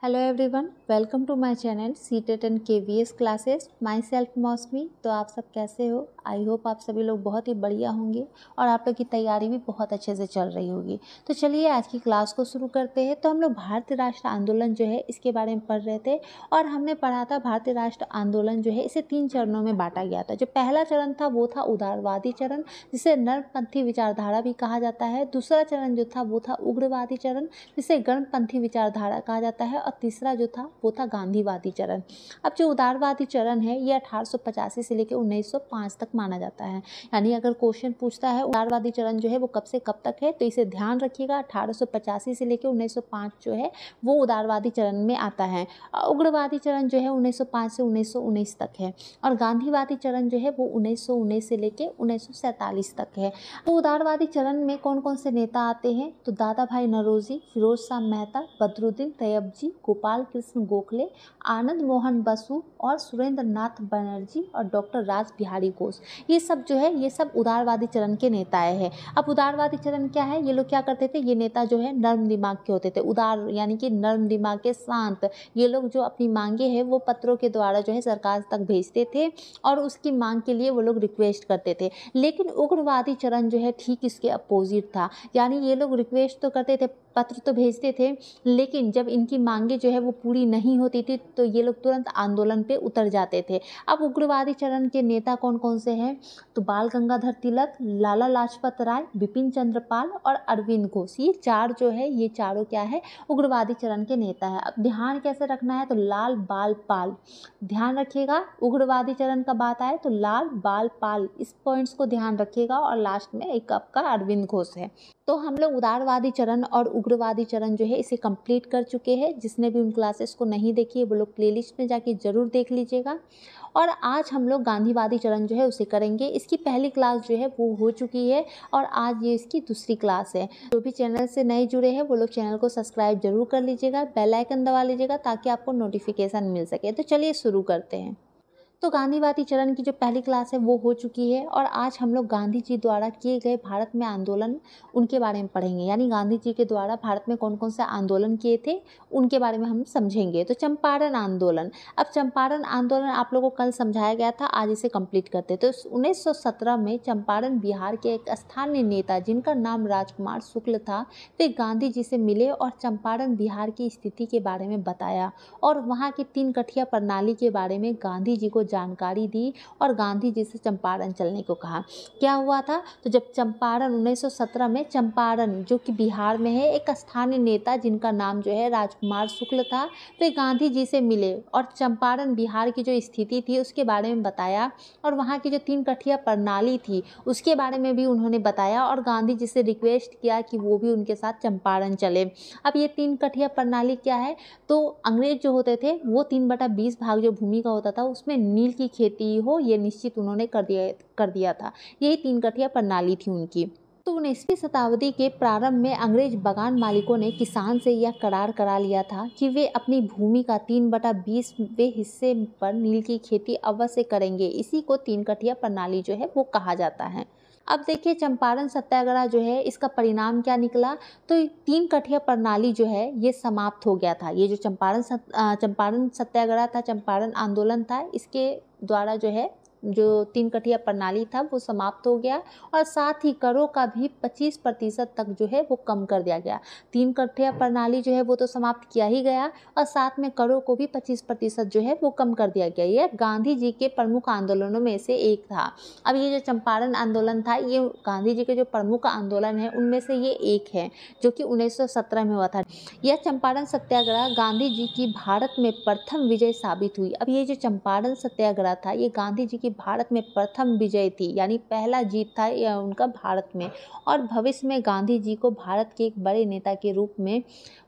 Hello everyone, welcome to my channel CTET and KVS classes. Myself Mausami. तो आप सब कैसे हो? आई होप आप सभी लोग बहुत ही बढ़िया होंगे और आप लोग की तैयारी भी बहुत अच्छे से चल रही होगी। तो चलिए आज की क्लास को शुरू करते हैं। तो हम लोग भारतीय राष्ट्र आंदोलन जो है इसके बारे में पढ़ रहे थे और हमने पढ़ा था भारतीय राष्ट्र आंदोलन जो है इसे 3 चरणों में बांटा गया था। जो पहला चरण था वो था उदारवादी चरण, जिसे नरमपंथी विचारधारा भी कहा जाता है। दूसरा चरण जो था वो था उग्रवादी चरण, जिसे गर्मपंथी विचारधारा कहा जाता है। और तीसरा जो था वो था गांधीवादी चरण। अब जो उदारवादी चरण है ये 1885 से लेकर 1905 तक माना जाता है। यानी अगर क्वेश्चन पूछता है उदारवादी चरण जो है वो कब से कब तक है, तो इसे ध्यान रखिएगा। 1885 से लेकर 1905 जो है वो उदारवादी चरण में आता है। उग्रवादी चरण जो है 1905 से 1919 तक है और गांधीवादी चरण जो है वो 1919 से लेकर 1947 तक है। तो उदारवादी चरण में कौन कौन से नेता आते हैं? तो दादा भाई नौरोजी, फिरोज शाह मेहता, बदरुद्दीन तैयबजी, गोपाल कृष्ण गोखले, आनंद मोहन बसु और सुरेंद्र नाथ बनर्जी और डॉक्टर रास बिहारी घोष। ये सब जो है ये सब उदारवादी चरण के नेताएं हैं। अब उदारवादी चरण क्या है? ये लोग क्या करते थे? ये नेता जो है नर्म दिमाग के होते थे। उदार यानी कि नर्म दिमाग के, शांत। ये लोग जो अपनी मांगे हैं वो पत्रों के द्वारा जो है सरकार तक भेजते थे और उसकी मांग के लिए वो लोग रिक्वेस्ट करते थे। लेकिन उग्रवादी चरण जो है ठीक इसके अपोजिट था। यानी ये लोग रिक्वेस्ट तो करते थे, पत्र तो भेजते थे, लेकिन जब इनकी मांगे जो है वो पूरी नहीं होती थी तो ये लोग तुरंत आंदोलन पे उतर जाते थे। अब उग्रवादी चरण के नेता कौन कौन से हैं? तो बाल गंगाधर तिलक, लाला लाजपत राय, बिपिन चंद्र पाल और अरविंद घोष। ये चार जो है ये चारों क्या है? उग्रवादी चरण के नेता है। अब ध्यान कैसे रखना है? तो लाल बाल पाल, ध्यान रखिएगा। उग्रवादी चरण का बात आए तो लाल बाल पाल, इस पॉइंट्स को ध्यान रखिएगा। और लास्ट में एक आपका अरविंद घोष है। तो हम लोग उदारवादी चरण और उग्रवादी चरण जो है इसे कंप्लीट कर चुके हैं। जिसने भी उन क्लासेस को नहीं देखी है वो लोग प्लेलिस्ट में जाके ज़रूर देख लीजिएगा। और आज हम लोग गांधीवादी चरण जो है उसे करेंगे। इसकी पहली क्लास जो है वो हो चुकी है और आज ये इसकी दूसरी क्लास है। जो भी चैनल से नए जुड़े हैं वो लोग चैनल को सब्सक्राइब जरूर कर लीजिएगा, बेल आइकन दबा लीजिएगा ताकि आपको नोटिफिकेशन मिल सके। तो चलिए शुरू करते हैं। तो गांधीवादी चरण की जो पहली क्लास है वो हो चुकी है और आज हम लोग गांधी जी द्वारा किए गए भारत में आंदोलन उनके बारे में पढ़ेंगे। यानी गांधी जी के द्वारा भारत में कौन कौन से आंदोलन किए थे उनके बारे में हम समझेंगे। तो चंपारण आंदोलन। अब चंपारण आंदोलन आप लोगों को कल समझाया गया था, आज इसे कंप्लीट करते। तो 1917 में चंपारण बिहार के एक स्थानीय नेता जिनका नाम राजकुमार शुक्ल था, वे गांधी जी से मिले और चंपारण बिहार की स्थिति के बारे में बताया और वहाँ की 3 कठिया प्रणाली के बारे में गांधी जी को जानकारी दी और गांधी जी से चंपारण चलने को कहा। क्या हुआ था? तो जब चंपारण 1917 में चंपारण जो कि बिहार में है, एक स्थानीय नेता जिनका नाम जो है राजकुमार शुक्ल था, तो गांधी जी से मिले और चंपारण बिहार की जो स्थिति थी उसके बारे में बताया और वहाँ की जो 3 कठिया प्रणाली थी उसके बारे में भी उन्होंने बताया और गांधी जी से रिक्वेस्ट किया कि वो भी उनके साथ चंपारण चले। अब ये 3 कठिया प्रणाली क्या है? तो अंग्रेज जो होते थे वो 3/20 भाग जो भूमि का होता था उसमें नील की खेती हो ये निश्चित उन्होंने कर दिया था। यही 3 कठिया प्रणाली थी उनकी। तो 19वीं शताब्दी के प्रारंभ में अंग्रेज बागान मालिकों ने किसान से यह करार करा लिया था कि वे अपनी भूमि का 3/20वें हिस्से पर नील की खेती अवश्य करेंगे। इसी को 3 कठिया प्रणाली जो है वो कहा जाता है। अब देखिए चंपारण सत्याग्रह जो है इसका परिणाम क्या निकला? तो 3 कठिया प्रणाली जो है ये समाप्त हो गया था। ये जो चंपारण सत्याग्रह था, चंपारण आंदोलन था, इसके द्वारा जो है जो 3 कठिया प्रणाली था वो समाप्त हो गया और साथ ही करों का भी 25% तक जो है वो कम कर दिया गया। 3 कठिया प्रणाली जो है वो तो समाप्त किया ही गया और साथ में करों को भी 25% जो है वो कम कर दिया गया। यह गांधी जी के प्रमुख आंदोलनों में से एक था। अब ये जो चंपारण आंदोलन था ये गांधी जी के जो प्रमुख आंदोलन है उनमें से ये एक है जो कि 1917 में हुआ था। यह चंपारण सत्याग्रह गांधी जी की भारत में प्रथम विजय साबित हुई। अब ये जो चंपारण सत्याग्रह था ये गांधी जी की भारत में प्रथम विजय थी, यानी पहला जीत था यह उनका भारत में। और भविष्य में गांधी जी को भारत के एक बड़े नेता के रूप में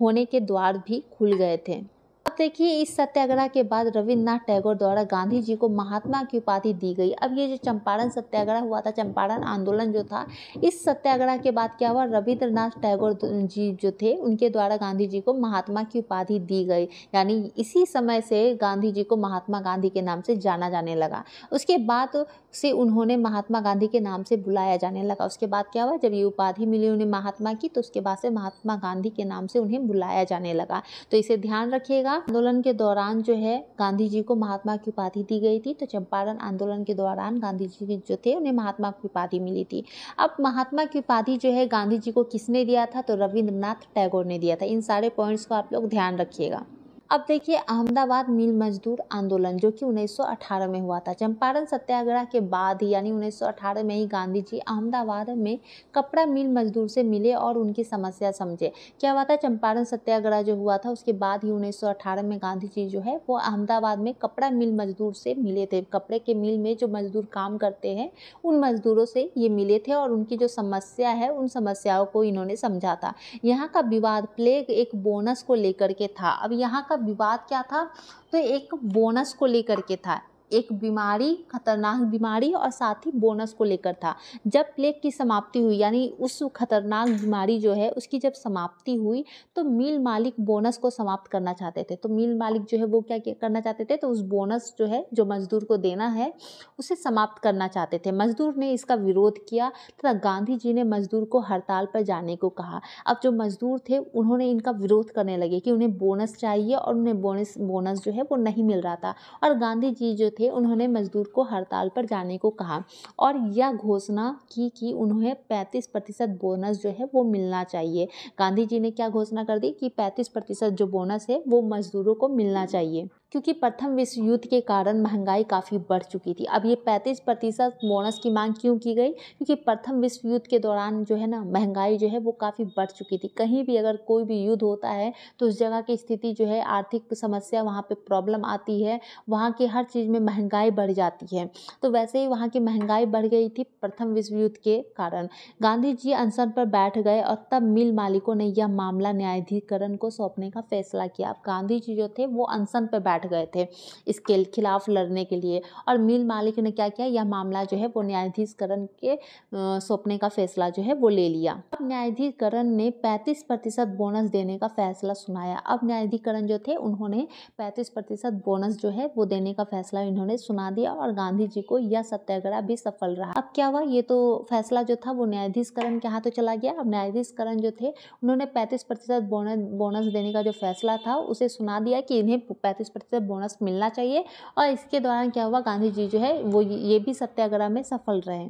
होने के द्वार भी खुल गए थे। अब देखिए, इस सत्याग्रह के बाद रविन्द्रनाथ टैगोर द्वारा गांधी जी को महात्मा की उपाधि दी गई। अब ये जो चंपारण सत्याग्रह हुआ था, चंपारण आंदोलन जो था, इस सत्याग्रह के बाद क्या हुआ, रविन्द्रनाथ टैगोर जी जो थे उनके द्वारा गांधी जी को महात्मा की उपाधि दी गई। यानी इसी समय से गांधी जी को महात्मा गांधी के नाम से जाना जाने लगा। उसके बाद से उन्होंने महात्मा गांधी के नाम से बुलाया जाने लगा। उसके बाद क्या हुआ, जब ये उपाधि मिली उन्हें महात्मा की, तो उसके बाद से महात्मा गांधी के नाम से उन्हें बुलाया जाने लगा। तो इसे ध्यान रखिएगा। आंदोलन के दौरान जो है गांधी जी को महात्मा की उपाधि दी गई थी। तो चंपारण आंदोलन के दौरान गांधी जी जो थे उन्हें महात्मा की उपाधि मिली थी। अब महात्मा की उपाधि जो है गांधी जी को किसने दिया था, तो रविन्द्रनाथ टैगोर ने दिया था। इन सारे पॉइंट्स को आप लोग ध्यान रखिएगा। अब देखिए, अहमदाबाद मिल मजदूर आंदोलन जो कि 1918 में हुआ था। चंपारण सत्याग्रह के बाद ही यानी 1918 में ही गांधी जी अहमदाबाद में कपड़ा मिल मजदूर से मिले और उनकी समस्या समझे। क्या हुआ था, चंपारण सत्याग्रह जो हुआ था उसके बाद ही 1918 में गांधी जी जो है वो अहमदाबाद में कपड़ा मिल मजदूर से मिले थे। कपड़े के मिल में जो मजदूर काम करते हैं उन मजदूरों से ये मिले थे और उनकी जो समस्या है उन समस्याओं को इन्होंने समझा था। यहाँ का विवाद प्लेग एक बोनस को लेकर के था। अब यहाँ का विवाद क्या था, तो एक बोनस को लेकर के था। एक बीमारी, खतरनाक बीमारी और साथ ही बोनस को लेकर था। जब प्लेग की समाप्ति हुई यानी उस खतरनाक बीमारी जो है उसकी जब समाप्ति हुई तो मिल मालिक बोनस को समाप्त करना चाहते थे। तो मिल मालिक जो है वो क्या करना चाहते थे, तो उस बोनस जो है जो मजदूर को देना है उसे समाप्त करना चाहते थे। मजदूर ने इसका विरोध किया तथा गांधी जी ने मजदूर को हड़ताल पर जाने को कहा। अब जो मजदूर थे उन्होंने इनका विरोध करने लगे कि उन्हें बोनस चाहिए और उन्हें बोनस जो है वो नहीं मिल रहा था। और गांधी जी जो थे उन्होंने मजदूर को हड़ताल पर जाने को कहा और यह घोषणा की कि उन्हें 35% बोनस जो है वो मिलना चाहिए। गांधी जी ने क्या घोषणा कर दी कि 35% जो बोनस है वो मजदूरों को मिलना चाहिए, क्योंकि प्रथम विश्व युद्ध के कारण महंगाई काफ़ी बढ़ चुकी थी। अब ये 35% बोनस की मांग क्यों की गई, क्योंकि प्रथम विश्व युद्ध के दौरान जो है ना महंगाई जो है वो काफ़ी बढ़ चुकी थी। कहीं भी अगर कोई भी युद्ध होता है तो उस जगह की स्थिति जो है, आर्थिक समस्या, वहाँ पे प्रॉब्लम आती है, वहाँ की हर चीज़ में महंगाई बढ़ जाती है। तो वैसे ही वहाँ की महंगाई बढ़ गई थी प्रथम विश्व युद्ध के कारण। गांधी जी अनशन पर बैठ गए और तब मिल मालिकों ने यह मामला न्यायाधीकरण को सौंपने का फैसला किया। अब गांधी जी जो थे वो अनशन पर बैठ गए थे इसके खिलाफ लड़ने के लिए और मिल मालिक ने क्या किया, यह मामला जो है वो न्यायाधीकरण के सौंपने का फैसला जो है वो ले लिया। अब न्यायाधीकरण ने 35% बोनस देने का फैसला सुनाया। अब न्यायाधीकरण जो थे उन्होंने 35% बोनस जो है वो देने का फैसला इन्होंने सुना दिया और गांधी जी को यह सत्याग्रह भी सफल रहा। अब क्या हुआ, ये तो फैसला जो था वो न्यायाधीकरण के हाथों चला गया। अब न्यायाधीकरण जो थे उन्होंने 35% बोनस देने का जो फैसला था उसे सुना दिया कि इन्हें 35% बोनस मिलना चाहिए। और इसके दौरान क्या हुआ, गांधी जी जो है वो ये भी सत्याग्रह में सफल रहे।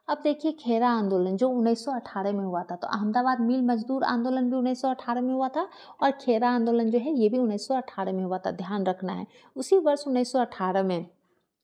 अब देखिए, खेरा आंदोलन जो 1918 में हुआ था, तो अहमदाबाद मिल मजदूर आंदोलन भी 1918 में हुआ था और खेरा आंदोलन जो है ये भी 1918 में हुआ था। ध्यान रखना है, उसी वर्ष 1918 में,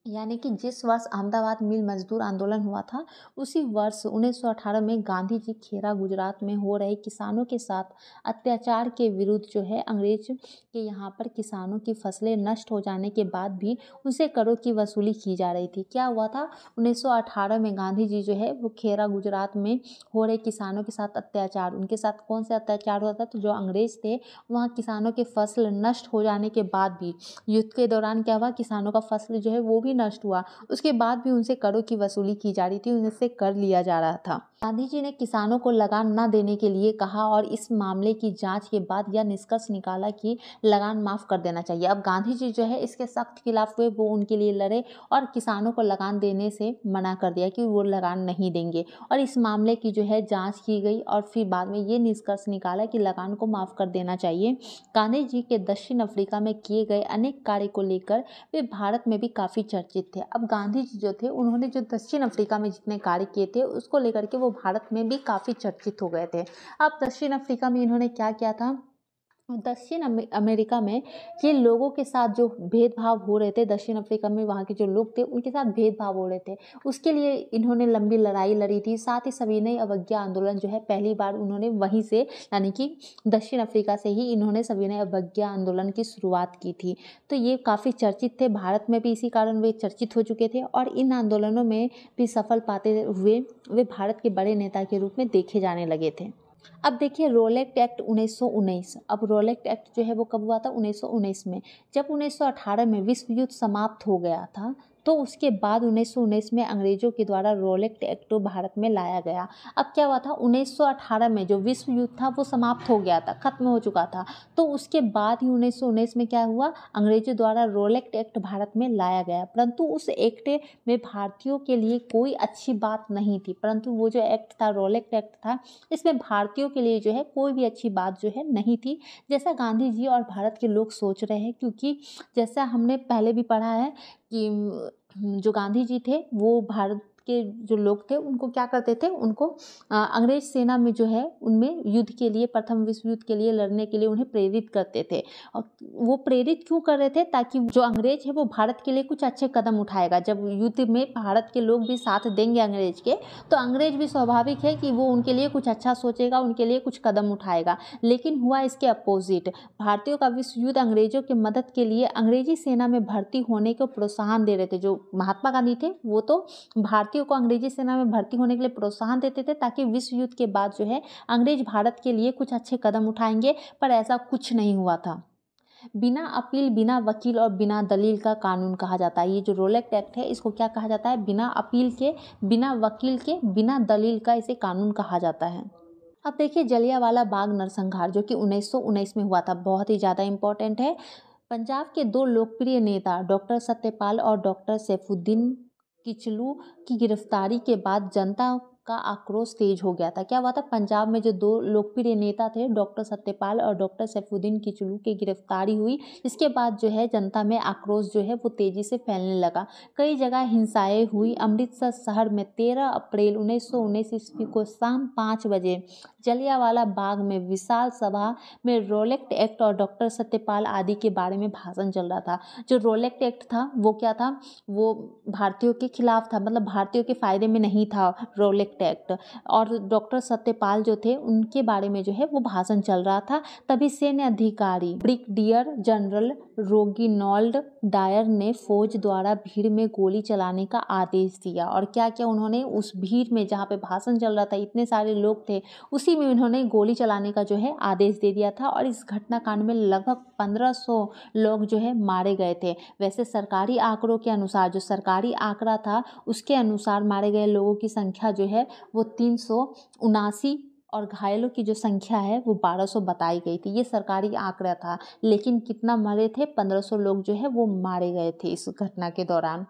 यानी कि जिस वर्ष अहमदाबाद मिल मजदूर आंदोलन हुआ था उसी वर्ष 1918 में गांधी जी खेरा गुजरात में हो रहे किसानों के साथ अत्याचार के विरुद्ध जो है अंग्रेज के यहाँ पर किसानों की फसलें नष्ट हो जाने के बाद भी उनसे करों की वसूली की जा रही थी। क्या हुआ था, 1918 में गांधी जी जो है वो खेरा गुजरात में हो रहे किसानों के साथ अत्याचार, उनके साथ कौन सा अत्याचार हुआ था, तो जो अंग्रेज थे वहाँ किसानों की फसल नष्ट हो जाने के बाद भी युद्ध के दौरान क्या हुआ, किसानों का फसल जो है वो भी नष्ट हुआ, उसके बाद भी उनसे करों की वसूली की जा रही थी, उनसे कर लिया जा रहा था। गांधी जी ने किसानों को लगान न देने के लिए कहा और इस मामले की जांच के बाद यह निष्कर्ष निकाला कि लगान माफ कर देना चाहिए। अब गांधी जी जो है इसके सख्त खिलाफ हुए, वो उनके लिए लड़े और किसानों को लगान देने से मना कर दिया कि वो लगान नहीं देंगे और इस मामले की जो है जांच की गई और फिर बाद में ये निष्कर्ष निकाला कि लगान को माफ कर देना चाहिए। गांधी जी के दक्षिण अफ्रीका में किए गए अनेक कार्य को लेकर वे भारत में भी काफ़ी चर्चित थे। अब गांधी जी जो थे उन्होंने जो दक्षिण अफ्रीका में जितने कार्य किए थे उसको लेकर के वो भारत में भी काफ़ी चर्चित हो गए थे। अब दक्षिण अफ्रीका में इन्होंने क्या किया था, दक्षिण अमेरिका में ये लोगों के साथ जो भेदभाव हो रहे थे, दक्षिण अफ्रीका में वहाँ के जो लोग थे उनके साथ भेदभाव हो रहे थे, उसके लिए इन्होंने लंबी लड़ाई लड़ी थी। साथ ही सविनय अवज्ञा आंदोलन जो है पहली बार उन्होंने वहीं से यानी कि दक्षिण अफ्रीका से ही इन्होंने सविनय अवज्ञा आंदोलन की शुरुआत की थी। तो ये काफ़ी चर्चित थे, भारत में भी इसी कारण वे चर्चित हो चुके थे और इन आंदोलनों में भी सफल पाते हुए वे भारत के बड़े नेता के रूप में देखे जाने लगे थे। अब देखिए रोलेट एक्ट 1919। अब रोलेट एक्ट जो है वो कब हुआ था? 1919 में। जब 1918 में विश्व युद्ध समाप्त हो गया था तो उसके बाद 1919 में अंग्रेजों के द्वारा रोलेट एक्ट भारत में लाया गया। अब क्या हुआ था? 1918 में जो विश्व युद्ध था वो समाप्त हो गया था, खत्म हो चुका था। तो उसके बाद ही 1919 में क्या हुआ? अंग्रेजों द्वारा रोलेट एक्ट भारत में लाया गया। परंतु उस एक्ट में भारतीयों के लिए कोई अच्छी बात नहीं थी। परंतु वो जो एक्ट था, रोलेट एक्ट था, इसमें भारतीयों के लिए जो है कोई भी अच्छी बात जो है नहीं थी, जैसा गांधी जी और भारत के लोग सोच रहे हैं। क्योंकि जैसा हमने पहले भी पढ़ा है कि जो गांधी जी थे वो भारत के जो लोग थे उनको क्या करते थे, उनको अंग्रेज सेना में जो है उनमें युद्ध के लिए, प्रथम विश्व युद्ध के लिए लड़ने के लिए उन्हें प्रेरित करते थे। और वो प्रेरित क्यों कर रहे थे? ताकि जो अंग्रेज है वो भारत के लिए कुछ अच्छे कदम उठाएगा। जब युद्ध में भारत के लोग भी साथ देंगे अंग्रेज के, तो अंग्रेज भी स्वाभाविक है कि वो उनके लिए कुछ अच्छा सोचेगा, उनके लिए कुछ कदम उठाएगा। लेकिन हुआ इसके अपोजिट। भारतीयों का विश्व युद्ध अंग्रेजों की मदद के लिए अंग्रेजी सेना में भर्ती होने को प्रोत्साहन दे रहे थे। जो महात्मा गांधी थे वो तो भारतीयों को अंग्रेजी सेना में भर्ती होने के लिए प्रोत्साहन देते थे, ताकि विश्व युद्ध के बाद जो है अंग्रेज भारत के लिए कुछ अच्छे कदम उठाएंगे। पर ऐसा कुछ नहीं हुआ था। बिना अपील, बिना वकील और बिना दलील का कानून कहा जाता है। ये जो रोलेट एक्ट है इसको क्या कहा जाता है? बिना अपील के, बिना वकील के, बिना दलील का इसे कानून कहा जाता है। अब देखिए जलियांवाला बाग नरसंहार जो कि 1919 में हुआ था, बहुत ही ज़्यादा इम्पोर्टेंट है। पंजाब के दो लोकप्रिय नेता डॉक्टर सत्यपाल और डॉक्टर सैफुद्दीन किचलू की गिरफ्तारी के बाद जनता का आक्रोश तेज हो गया था। क्या हुआ था? पंजाब में जो दो लोकप्रिय नेता थे डॉक्टर सत्यपाल और डॉक्टर सैफुद्दीन किचलू की गिरफ्तारी हुई। इसके बाद जो है जनता में आक्रोश जो है वो तेजी से फैलने लगा। कई जगह हिंसाएं हुई। अमृतसर शहर में 13 अप्रैल 1919 ईस्वी को शाम 5 बजे जलियांवाला बाग में विशाल सभा में रोलेट एक्ट और डॉक्टर सत्यपाल आदि के बारे में भाषण चल रहा था। जो रोलेट एक्ट था वो क्या था? वो भारतीयों के खिलाफ था, मतलब भारतीयों के फायदे में नहीं था रोलेट एक्ट। और डॉक्टर सत्यपाल जो थे उनके बारे में जो है वो भाषण चल रहा था। तभी सैन्य अधिकारी ब्रिगेडियर जनरल रोगिनोल्ड डायर ने फौज द्वारा भीड़ में गोली चलाने का आदेश दिया। और क्या क्या उन्होंने उस भीड़ में, जहाँ पे भाषण चल रहा था, इतने सारे लोग थे, उसी में उन्होंने गोली चलाने का जो है आदेश दे दिया था। और इस घटनाकांड में लगभग 1500 लोग जो है मारे गए थे। वैसे सरकारी आंकड़ों के अनुसार, जो सरकारी आंकड़ा था उसके अनुसार मारे गए लोगों की संख्या जो है वो 379 और घायलों की जो संख्या है वो 1200 बताई गई थी। ये सरकारी आंकड़ा था। लेकिन कितना मरे थे? 1500 लोग जो है वो मारे गए थे इस घटना के दौरान।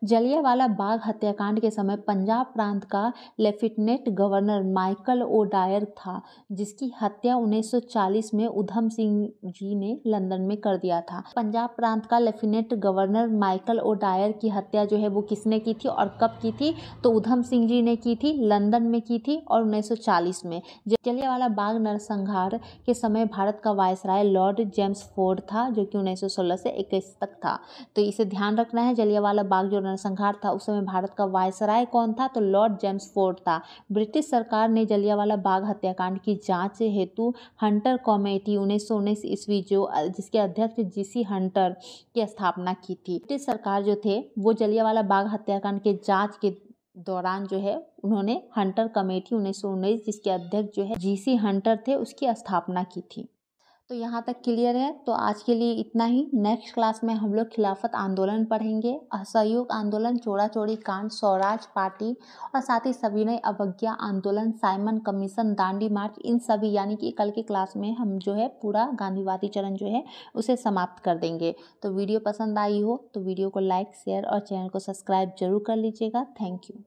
जलियांवाला बाग हत्याकांड के समय पंजाब प्रांत का lieutenant governor Michael O'Dwyer था, जिसकी हत्या 1940 में उधम सिंह जी ने लंदन में कर दिया था। पंजाब प्रांत का lieutenant governor Michael O'Dwyer की हत्या जो है वो किसने की थी और कब की थी? तो उधम सिंह जी ने की थी, लंदन में की थी और 1940 में। जलियांवाला बाग नरसंहार के समय भारत का वायसराय लॉर्ड जेम्सफोर्ड था, जो कि 1916 से 21 तक था। तो इसे ध्यान रखना है। जलियांवाला बाग जो नरसंहार था उस समय भारत का वायसराय कौन था? तो लॉर्ड जेम्सफोर्ड था। ब्रिटिश सरकार ने जलियांवाला बाग हत्याकांड की जांच हेतु हंटर कमेटी 1919 ईस्वी जिसके अध्यक्ष जीसी हंटर की स्थापना की थी। ब्रिटिश सरकार जो थे वो जलियांवाला बाग हत्याकांड के जांच के दौरान जो है उन्होंने हंटर कमेटी 1919 जिसके अध्यक्ष जो है जीसी हंटर थे उसकी स्थापना की थी। तो यहाँ तक क्लियर है। तो आज के लिए इतना ही। नेक्स्ट क्लास में हम लोग खिलाफत आंदोलन पढ़ेंगे, असहयोग आंदोलन, चोरा चोरी कांड, स्वराज पार्टी और साथ ही सविनय अवज्ञा आंदोलन, साइमन कमीशन, दांडी मार्च, इन सभी, यानी कि कल की क्लास में हम जो है पूरा गांधीवादी चरण जो है उसे समाप्त कर देंगे। तो वीडियो पसंद आई हो तो वीडियो को लाइक, शेयर और चैनल को सब्सक्राइब जरूर कर लीजिएगा। Thank you.